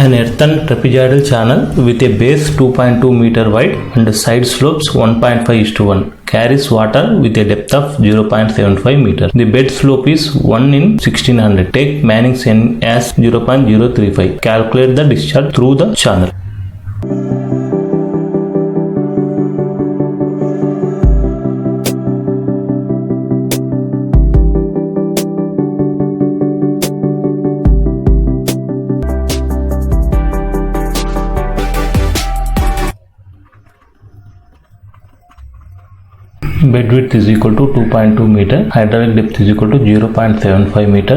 An earthen trapezoidal channel with a base 2.2 meter wide and side slopes 1.5:1 carries water with a depth of 0.75 meter. The bed slope is 1 in 1600. Take Manning's N as 0.035. Calculate the discharge through the channel. Bed width is equal to 2.2 meter. Hydraulic depth is equal to 0.75 meter.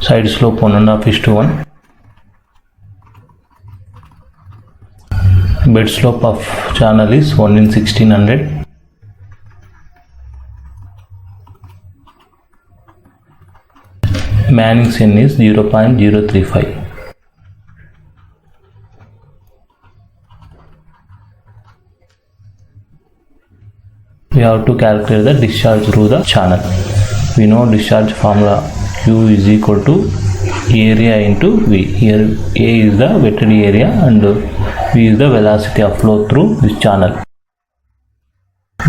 Side slope 1.5:1. Bed slope of channel is 1 in 1600. Manning's N is 0.035. We have to calculate the discharge through the channel. We know discharge formula Q is equal to area into V. Here A is the wetted area and V is the velocity of flow through this channel.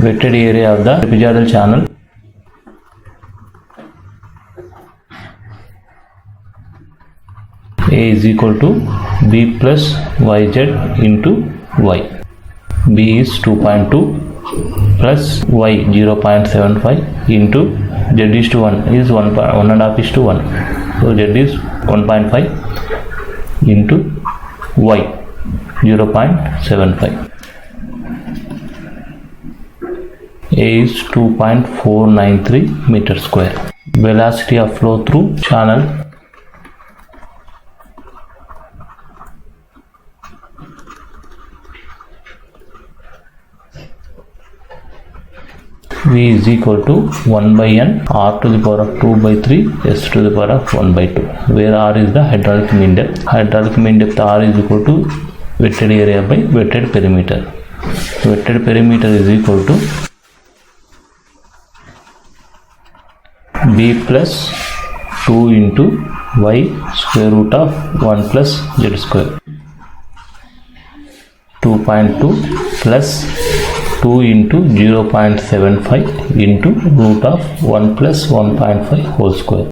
Wetted area of the trapezoidal channel A is equal to B plus YZ into Y. B is 2.2 plus Y 0.75 into Z is to 1 is 1.5:1. So Z is 1.5 into Y 0.75. A is 2.493 meter square. Velocity of flow through channel V is equal to 1 by N R to the power of 2 by 3 S to the power of 1 by 2, where R is the hydraulic mean depth. Hydraulic mean depth R is equal to wetted area by wetted perimeter. Wetted perimeter is equal to B plus 2 into Y square root of 1 plus Z square. 2.2 plus 2 into 0.75 into root of 1 plus 1.5 whole square.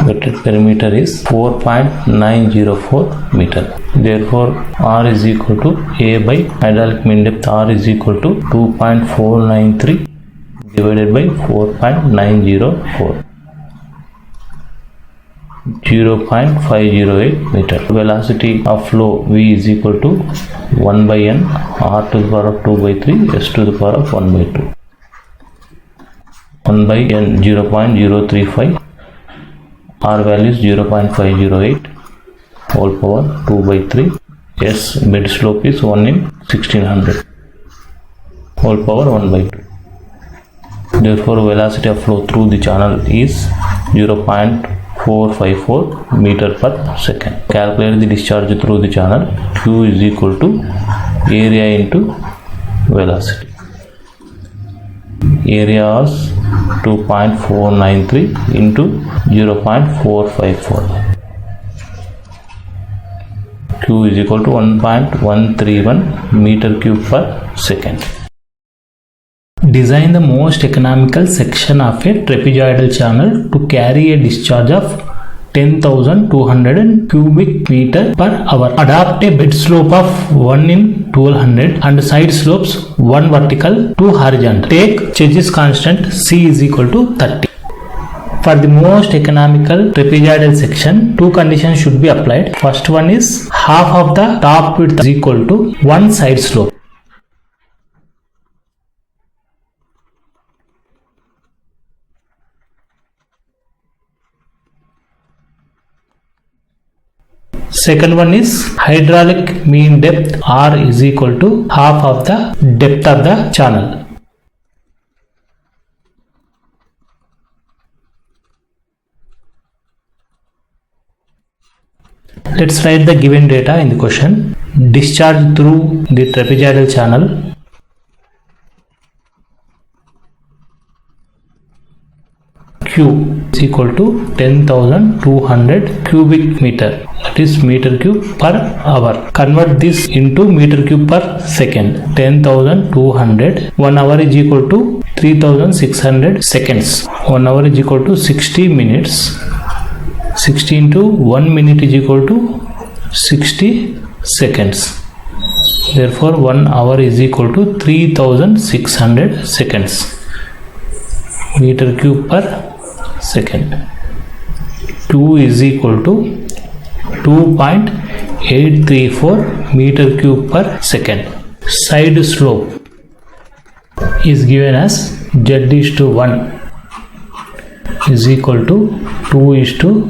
Wetted perimeter is 4.904 meter. Therefore, R is equal to A by hydraulic mean depth R is equal to 2.493 divided by 4.904. 0.508 meter. Velocity of flow V is equal to 1 by N R to the power of 2 by 3 S to the power of 1 by 2. 1 by N 0.035. R value is 0.508 whole power 2 by 3. S bed slope is 1 in 1600 whole power 1 by 2. Therefore, velocity of flow through the channel is 0.454 meter per second. Calculate the discharge through the channel. Q is equal to area into velocity. Area is 2.493 into 0.454. Q is equal to 1.131 meter cube per second. Design the most economical section of a trapezoidal channel to carry a discharge of 10,200 cubic meter per hour. Adopt a bed slope of 1 in 1200 and side slopes 1 vertical, 2 horizontal. Take Church's constant C is equal to 30. For the most economical trapezoidal section, two conditions should be applied. First one is half of the top width is equal to 1 side slope. Second one is hydraulic mean depth R is equal to half of the depth of the channel. Let's write the given data in the question. Discharge through the trapezoidal channel Q Q is equal to 10,200 cubic meter, that is meter cube per hour. Convert this into meter cube per second. 10,200, 1 hour is equal to 3,600 seconds. 1 hour is equal to 60 minutes. 60 into 1 minute is equal to 60 seconds. Therefore 1 hour is equal to 3,600 seconds. Meter cube per second. Q is equal to 2.834 meter cube per second. Side slope is given as Z is to 1 is equal to 2 is to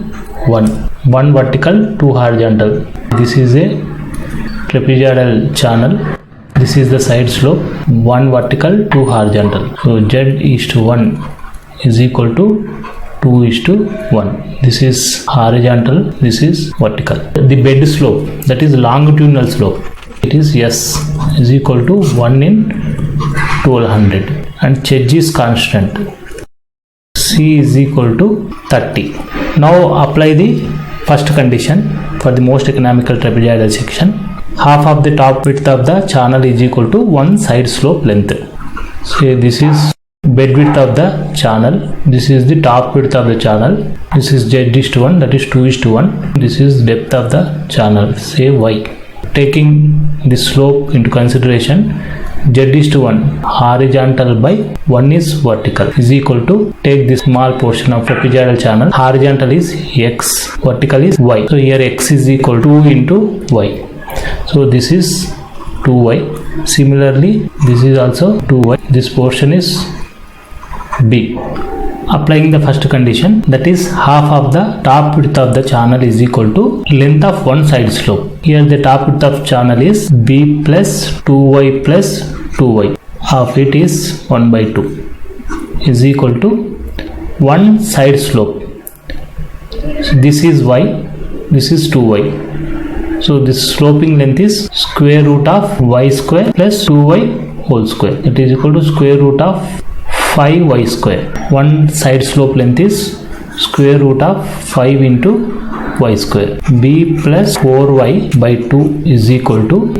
1. 1 vertical, 2 horizontal. This is a trapezoidal channel. This is the side slope. 1 vertical, 2 horizontal. So Z is to 1 is equal to 2 is to 1. This is horizontal, this is vertical. The bed slope, that is longitudinal slope, it is S is equal to 1 in 1200 and H is constant. C is equal to 30. Now apply the first condition for the most economical trapezoidal section. Half of the top width of the channel is equal to 1 side slope length. So this is bed width of the channel, this is the top width of the channel, this is Z is to 1, that is 2 is to 1, this is depth of the channel, say Y. Taking the slope into consideration, Z is to 1 horizontal by 1 is vertical is equal to, take this small portion of trapezoidal channel, horizontal is X, vertical is Y. So here X is equal to 2 into Y. So this is 2Y. Similarly this is also 2Y. This portion is B. Applying the first condition, that is half of the top width of the channel is equal to length of one side slope. Here the top width of channel is B plus 2Y plus 2Y. Half it is 1 by 2 is equal to one side slope. So this is Y, this is 2Y. So this sloping length is square root of Y square plus 2Y whole square. That is equal to square root of 5y square. One side slope length is square root of 5 into y square. B plus 4y by 2 is equal to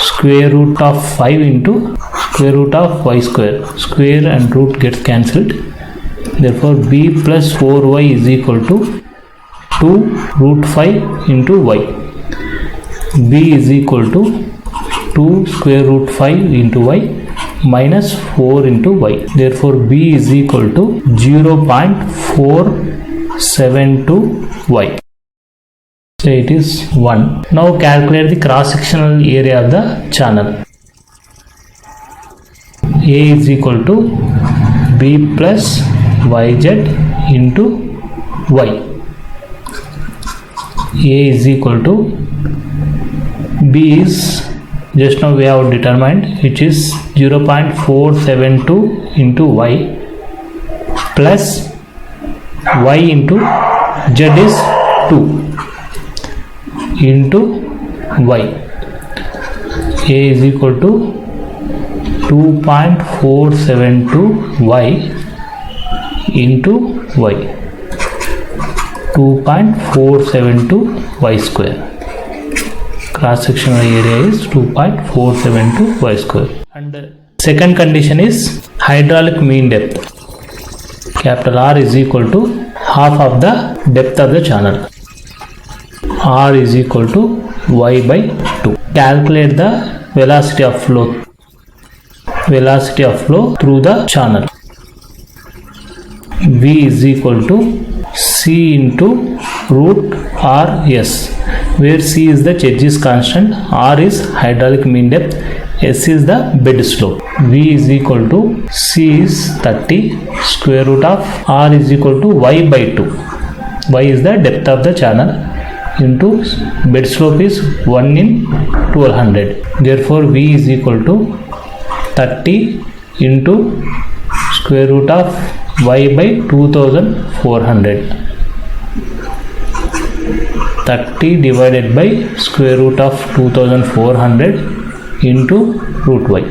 square root of 5 into square root of y square. Square and root gets cancelled. Therefore B plus 4y is equal to 2 root 5 into y. B is equal to 2 square root 5 into y minus 4 into y. Therefore B is equal to 0.472 y. So it is 1. Now calculate the cross sectional area of the channel. A is equal to B plus yz into y. A is equal to B is just now we have determined, which is 0.472 into y plus y into z is 2 into y. A is equal to 2.472 y into y. 2.472 y square. Cross sectional area is 2.472 y square. And second condition is hydraulic mean depth. Capital R is equal to half of the depth of the channel. R is equal to y by 2. Calculate the velocity of flow. Velocity of flow through the channel. V is equal to C into root RS, where C is the H is constant, R is hydraulic mean depth, S is the bed slope. V is equal to C is 30 square root of R is equal to y by 2. Y is the depth of the channel into bed slope is 1 in 1200. Therefore V is equal to 30 into square root of y by 2400. 30 divided by square root of 2400 into root y.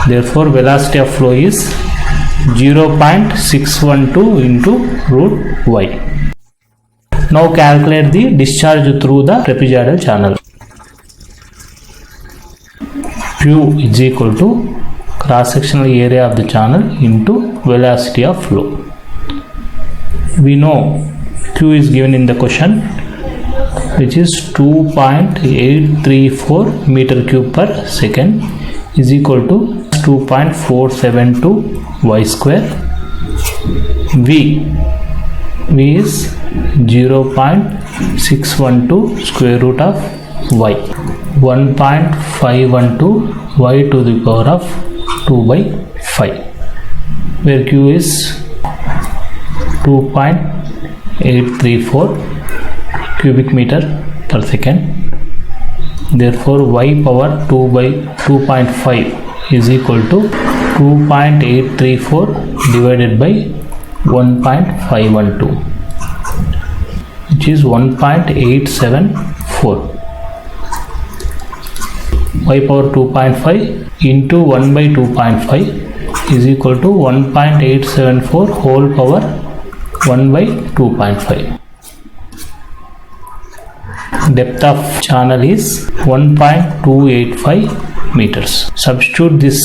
Therefore velocity of flow is 0.612 into root y. Now calculate the discharge through the trapezoidal channel. Q is equal to cross-sectional area of the channel into velocity of flow. We know Q is given in the question, which is 2.834 meter cube per second is equal to 2.472 y square. V is 0.612 square root of y, 1.512 y to the power of 2 by 5, where Q is 2.834 cubic meter per second. Therefore y power 2 by 2.5 is equal to 2.834 divided by 1.512, which is 1.874. Y power 2.5 into 1 by 2.5 is equal to 1.874 whole power 1 by 2.5. Depth of channel is 1.285 meters. Substitute this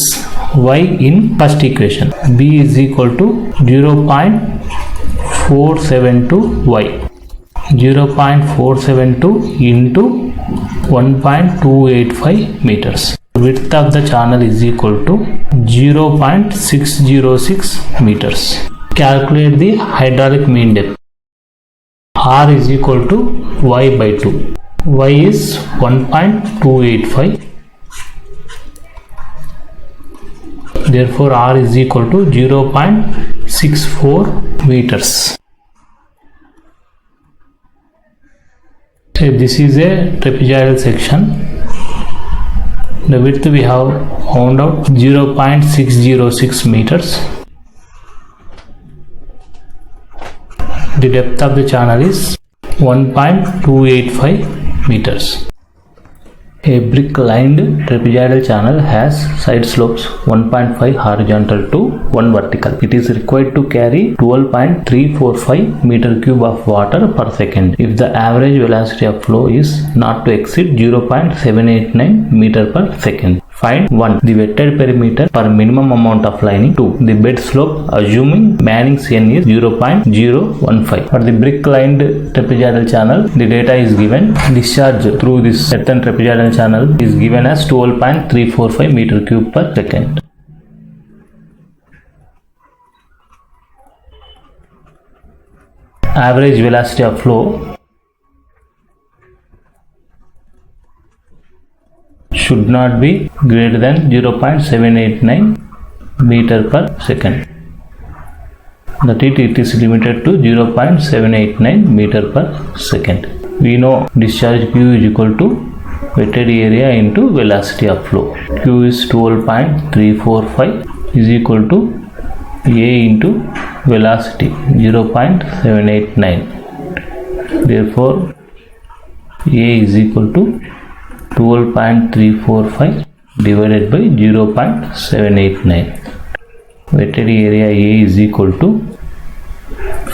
y in first equation. B is equal to 0.472 y. 0.472 into 1.285 meters. Width of the channel is equal to 0.606 meters. Calculate the hydraulic mean depth. R is equal to y by 2. Y is 1.285. Therefore R is equal to 0.64 meters. So this is a trapezoidal section. The width we have found out 0.606 meters. The depth of the channel is 1.285 meters. A brick lined trapezoidal channel has side slopes 1.5 horizontal to 1 vertical. It is required to carry 12.345 meter cube of water per second if the average velocity of flow is not to exceed 0.789 meter per second. Find 1. The wetted perimeter per minimum amount of lining. 2. The bed slope assuming Manning's n is 0.015. For the brick lined trapezoidal channel, the data is given. Discharge through this certain trapezoidal channel is given as 12.345 meter cube per second. Average velocity of flow should not be greater than 0.789 meter per second. That it is limited to 0.789 meter per second. We know discharge Q is equal to wetted area into velocity of flow. Q is 12.345 is equal to A into velocity 0.789. Therefore A is equal to 12.345 divided by 0.789. Wetted area A is equal to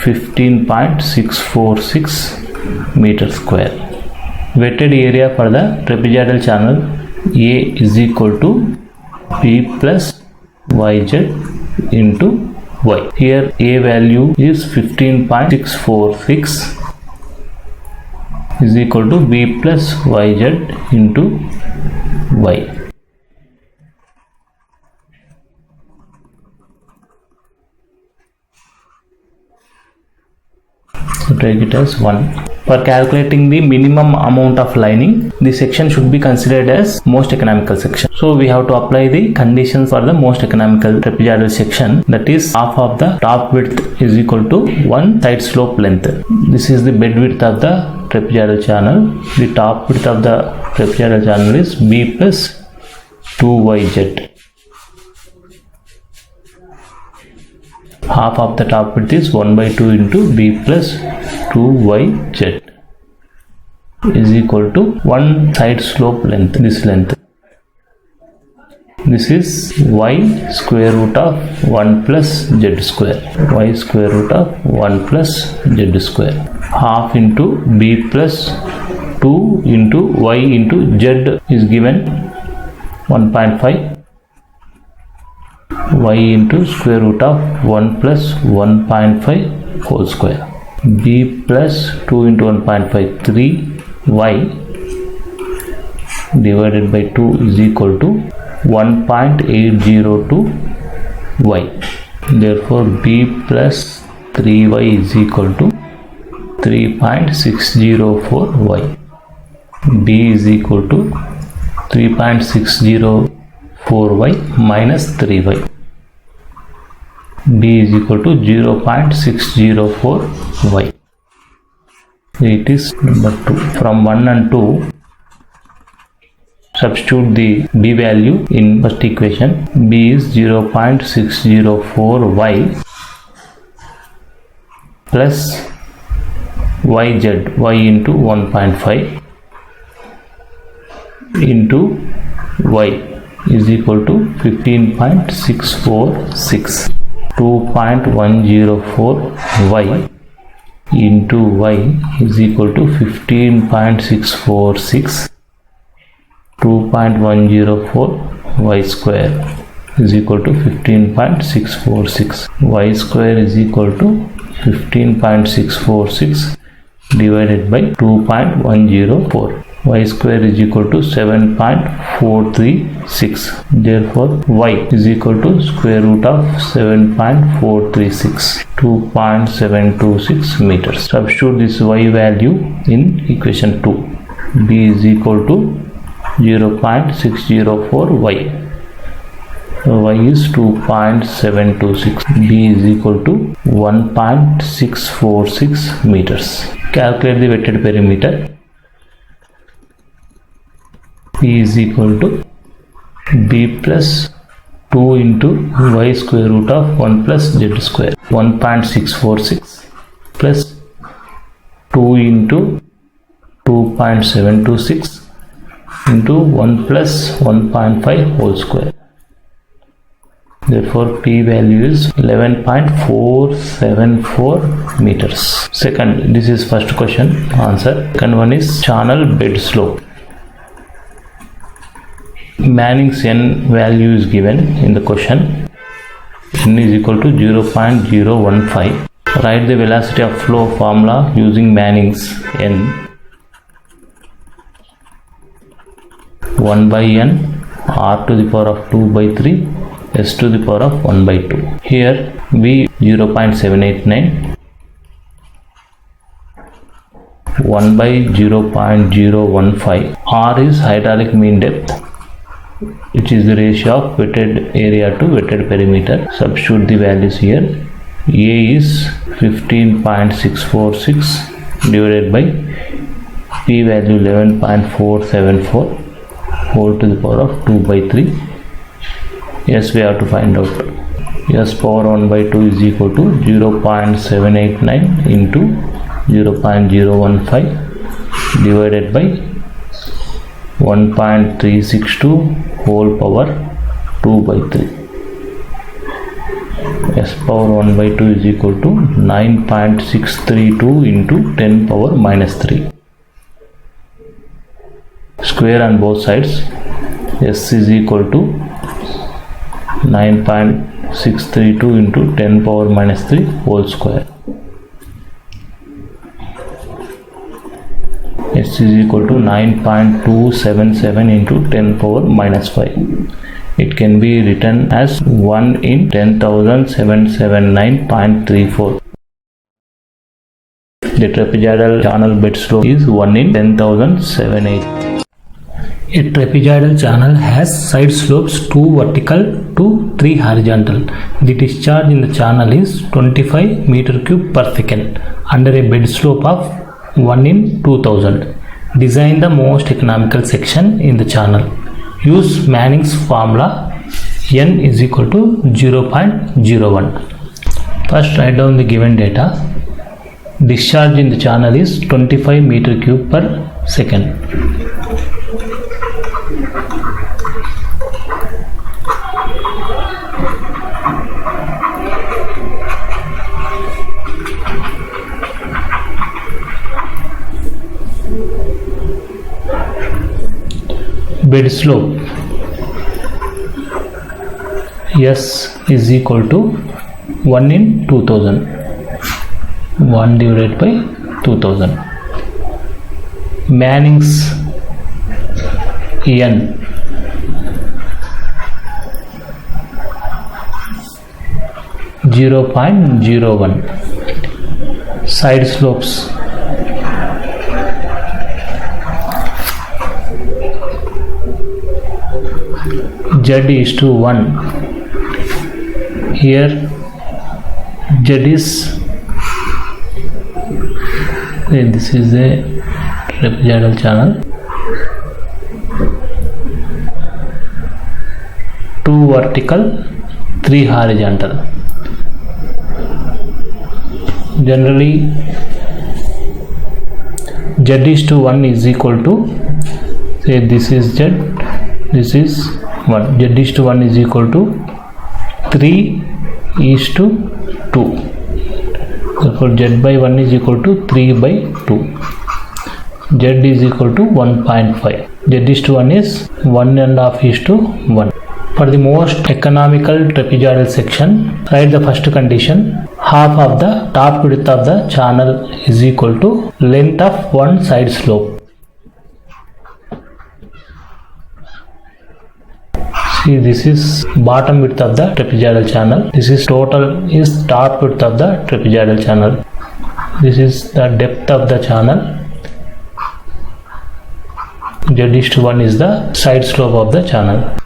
15.646 meter square. Wetted area for the trapezoidal channel A is equal to P plus YZ into Y. Here A value is 15.646 is equal to B plus YZ into Y. So take it as 1. For calculating the minimum amount of lining, the section should be considered as most economical section. So we have to apply the conditions for the most economical trapezoidal section, that is half of the top width is equal to 1 side slope length. This is the bed width of the trapezoidal channel. The top width of the trapezoidal channel is B plus 2YZ. Half of the top width is 1 by 2 into B plus 2YZ is equal to 1 side slope length, this length. This is y square root of 1 plus z square. Y square root of 1 plus z square. Half into b plus 2 into y into z is given 1.5. Y into square root of 1 plus 1.5 whole square. B plus 2 into 1.5, 3y divided by 2 is equal to 1.802 y. Therefore b plus 3y is equal to 3.604 y. B is equal to 3.604 y minus 3y. B is equal to 0.604 y. It is number 2. From 1 and 2, substitute the b value in first equation. B is 0.604 y plus yz, y into 1.5 into y is equal to 15.646. 2.104 y into y is equal to 15.646. 2.104 y square is equal to 15.646. Y square is equal to 15.646 divided by 2.104. Y square is equal to 7.436. Therefore y is equal to square root of 7.436, 2.726 meters. Substitute this y value in equation 2. B is equal to 0.604 y. Y is 2.726. B is equal to 1.646 meters. Calculate the wetted perimeter. P is equal to b plus 2 into y square root of 1 plus z square. 1.646 plus 2 into 2.726 into 1 plus 1.5 whole square. Therefore p value is 11.474 meters. Second, this is first question answer. Second one is channel bed slope. Manning's n value is given in the question. N is equal to 0.015. Write the velocity of flow formula using Manning's n. 1 by n r to the power of 2 by 3 s to the power of 1 by 2. Here v 0.789, 1 by 0.015. R is hydraulic mean depth, which is the ratio of wetted area to wetted perimeter. Substitute the values here. A is 15.646 divided by p value 11.474 whole to the power of 2 by 3. Yes, we have to find out. S power 1 by 2 is equal to 0.789 into 0.015 divided by 1.362 whole power 2 by 3. S power 1 by 2 is equal to 9.632 into 10 power minus 3. Square on both sides. S is equal to 9.632 into 10 power minus 3 whole square. S is equal to 9.277 into 10 power minus 5. It can be written as 1 in 10,779.34. The trapezoidal channel bed slope is 1 in 10,078. A trapezoidal channel has side slopes 2 vertical to 3 horizontal. The discharge in the channel is 25 meter cube per second under a bed slope of 1 in 2000. Design the most economical section in the channel. Use Manning's formula. N is equal to 0.01. First write down the given data. Discharge in the channel is 25 meter cube per second. bed slope S is equal to 1 in 2000, 1 divided by 2000. Manning's N 0.01. Side slopes Z is to 1. Here Z is, this is a trapezoidal channel, 2 vertical, 3 horizontal. Generally Z is to 1 is equal to, say this is Z, this is 1, Z is to 1 is equal to 3 is to 2. Therefore Z by 1 is equal to 3 by 2. Z is equal to 1.5. Z is to 1 is 1.5 is to 1. For the most economical trapezoidal section, write the first condition. Half of the top width of the channel is equal to length of one side slope. See, this is bottom width of the trapezoidal channel. This is total is top width of the trapezoidal channel. This is the depth of the channel. Z is to 1 is the side slope of the channel.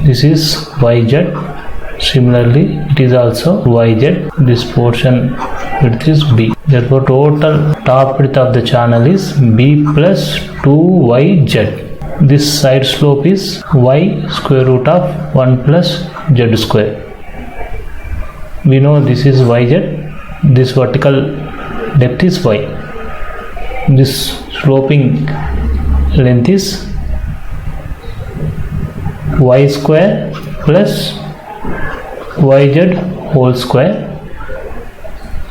This is YZ. Similarly, it is also YZ. This portion width is B. Therefore, total top width of the channel is B plus 2YZ. This side slope is Y square root of 1 plus Z square. We know this is YZ. This vertical depth is Y. This sloping length is Y square plus YZ whole square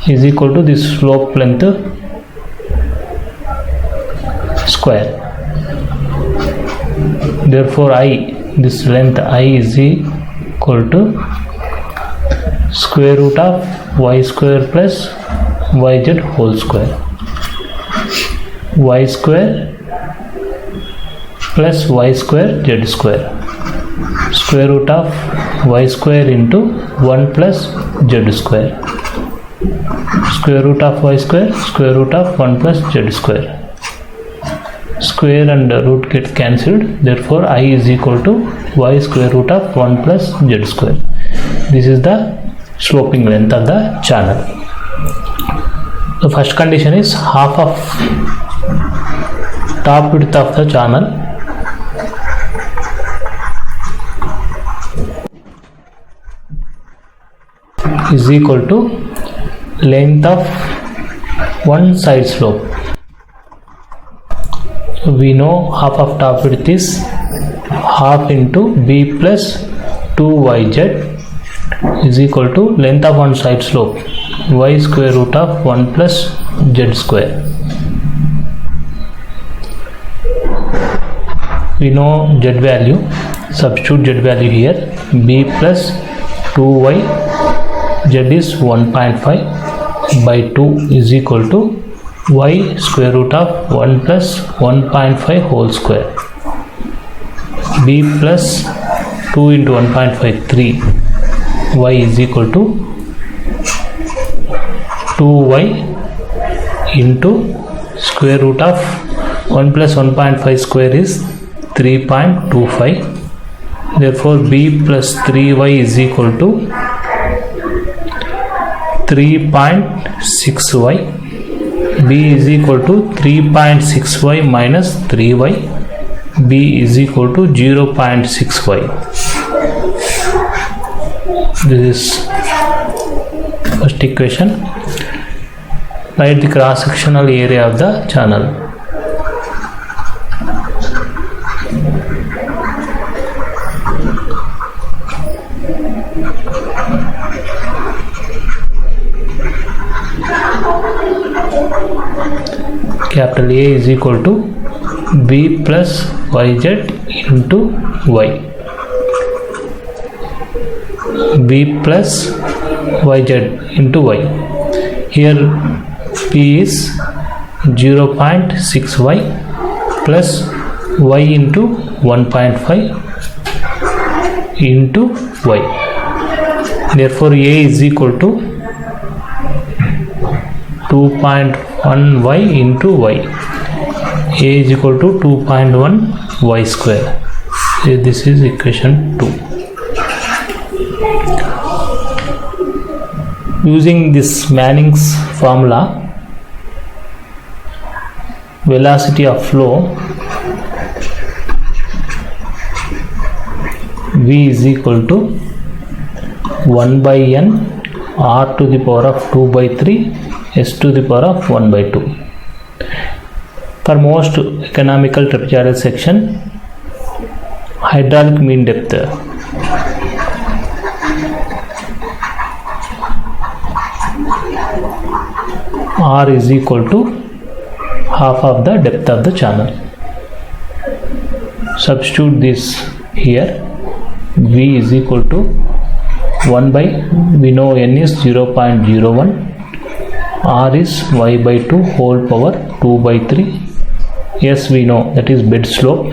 is equal to this slope length square. Therefore this length I is equal to square root of Y square plus YZ whole square. Y square plus Y square Z square. Square root of Y square into 1 plus Z square. Square root of Y square, square root of 1 plus Z square. Square and root get cancelled. Therefore I is equal to Y square root of 1 plus Z square. This is the sloping length of the channel. The first condition is half of top width of the channel is equal to length of one side slope. So we know half of top width is half into B plus 2YZ is equal to length of one side slope Y square root of 1 plus Z square. We know Z value, substitute Z value here. B plus 2Y, Z is 1.5 by 2 is equal to Y square root of 1 plus 1.5 whole square. B plus 2 into 1.5 3. Y is equal to 2Y into square root of 1 plus 1.5 square is 3.25. Therefore B plus 3Y is equal to 3.6y. B is equal to 3.6y minus 3y. B is equal to 0.6y. This is first equation. Write the cross sectional area of the channel. Capital A is equal to B plus YZ into y, b plus yz into y. Here p is 0.6y plus y into 1.5 into y. Therefore a is equal to 2.1y into y. A is equal to 2.1 y square. This is equation 2. Using this Manning's formula, velocity of flow v is equal to 1 by n r to the power of 2 by 3 s to the power of 1 by 2. For most economical trapezoidal section, hydraulic mean depth r is equal to half of the depth of the channel. Substitute this here. V is equal to 1 by, we know n is 0.01, r is y by 2 whole power 2 by 3, s we know that is bed slope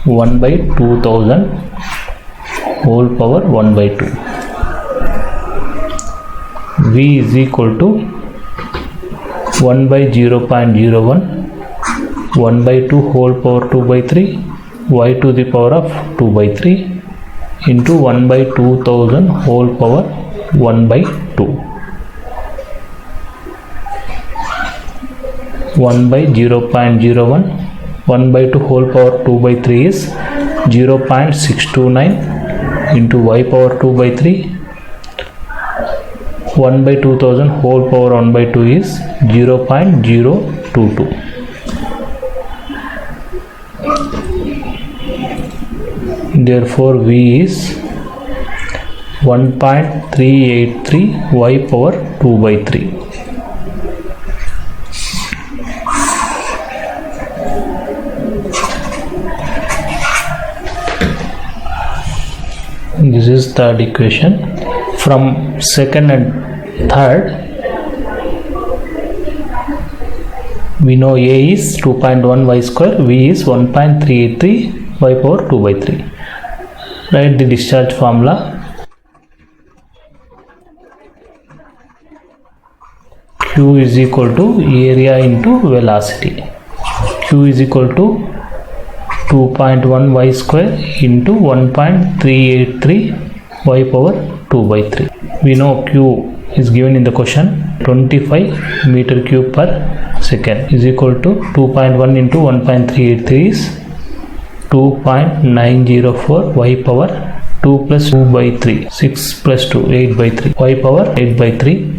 1 by 2000 whole power 1 by 2. V is equal to 1 by 0.01, 1 by 2 whole power 2 by 3, y to the power of 2 by 3 into 1 by 2000 whole power 1 by 2. 1 by 0.01, 1 by 2 whole power 2 by 3 is 0.629 into y power 2 by 3. 1 by 2000 whole power 1 by 2 is 0.022. Therefore V is 1.383 y power 2 by 3. This is third equation. From second and third, we know A is 2.1 y square, V is 1.383 y power 2 by 3. Write the discharge formula. Q is equal to area into velocity. Q is equal to 2.1 y square into 1.383 y power 2 by 3. We know Q is given in the question 25 meter cube per second is equal to 2.1 into 1.383 is 2.904 y power 2 plus 2 by 3, 6 plus 2, 8 by 3, y power 8 by 3.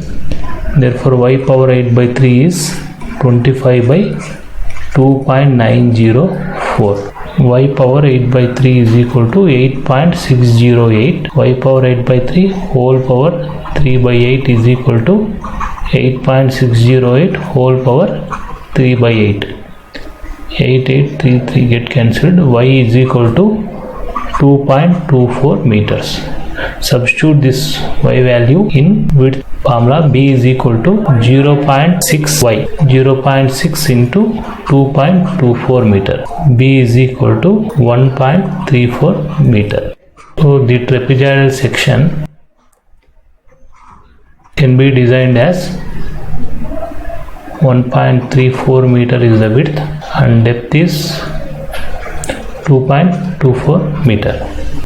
Therefore y power 8 by 3 is 25 by 2.904. Y power 8 by 3 is equal to 8.608. Y power 8 by 3 whole power 3 by 8 is equal to 8.608 whole power 3 by 8. 8833 get cancelled. Y is equal to 2.24 meters. Substitute this y value in width formula. B is equal to 0.6y, 0.6 into 2.24 meter. B is equal to 1.34 meter. So the trapezoidal section can be designed as 1.34 meter is the width and depth is 2.24 meter.